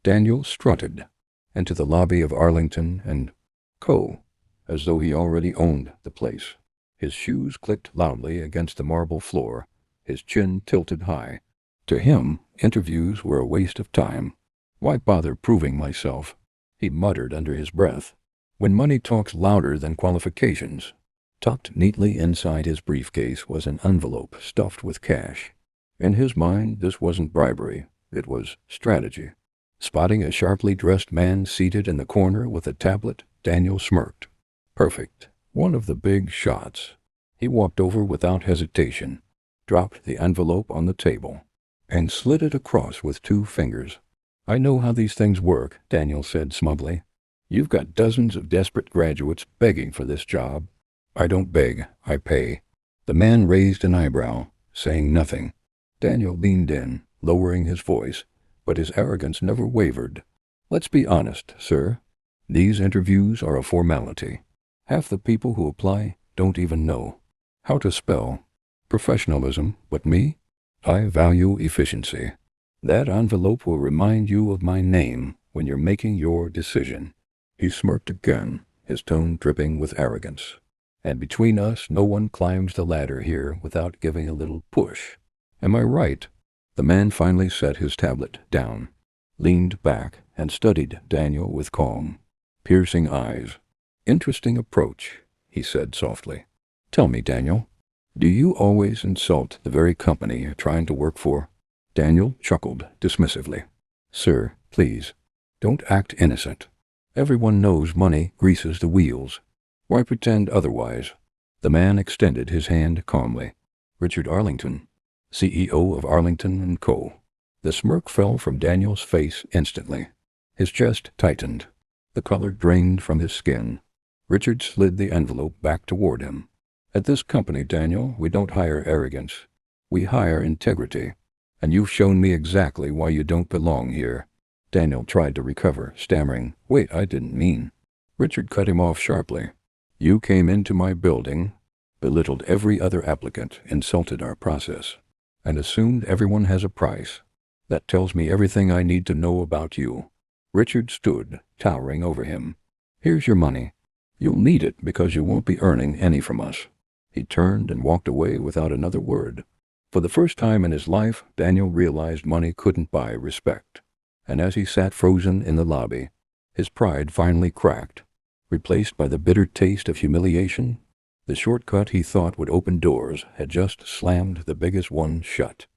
Daniel strutted into the lobby of Arlington and Co., as though he already owned the place. His shoes clicked loudly against the marble floor, his chin tilted high. To him, interviews were a waste of time. Why bother proving myself? He muttered under his breath. When money talks louder than qualifications. Tucked neatly inside his briefcase was an envelope stuffed with cash. In his mind, this wasn't bribery, it was strategy. Spotting a sharply dressed man seated in the corner with a tablet, Daniel smirked. Perfect. One of the big shots. He walked over without hesitation, dropped the envelope on the table, and slid it across with 2 fingers. I know how these things work, Daniel said smugly. You've got dozens of desperate graduates begging for this job. I don't beg, I pay. The man raised an eyebrow, saying nothing. Daniel leaned in, lowering his voice, but his arrogance never wavered. Let's be honest, sir. These interviews are a formality. Half the people who apply don't even know how to spell professionalism, but me? I value efficiency. That envelope will remind you of my name when you're making your decision. He smirked again, his tone dripping with arrogance. And between us, no one climbs the ladder here without giving a little push. Am I right? The man finally set his tablet down, leaned back, and studied Daniel with calm, piercing eyes. Interesting approach, he said softly. Tell me, Daniel, do you always insult the very company you're trying to work for? Daniel chuckled dismissively. Sir, please, don't act innocent. Everyone knows money greases the wheels. Why pretend otherwise? The man extended his hand calmly. Richard Arlington, CEO of Arlington & Co. The smirk fell from Daniel's face instantly. His chest tightened. The color drained from his skin. Richard slid the envelope back toward him. At this company, Daniel, we don't hire arrogance. We hire integrity. And you've shown me exactly why you don't belong here. Daniel tried to recover, stammering, Wait, I didn't mean. Richard cut him off sharply. You came into my building, belittled every other applicant, insulted our process, and assumed everyone has a price. That tells me everything I need to know about you. Richard stood, towering over him. Here's your money. You'll need it because you won't be earning any from us. He turned and walked away without another word. For the first time in his life, Daniel realized money couldn't buy respect. And as he sat frozen in the lobby, his pride finally cracked. Replaced by the bitter taste of humiliation, the shortcut he thought would open doors had just slammed the biggest one shut.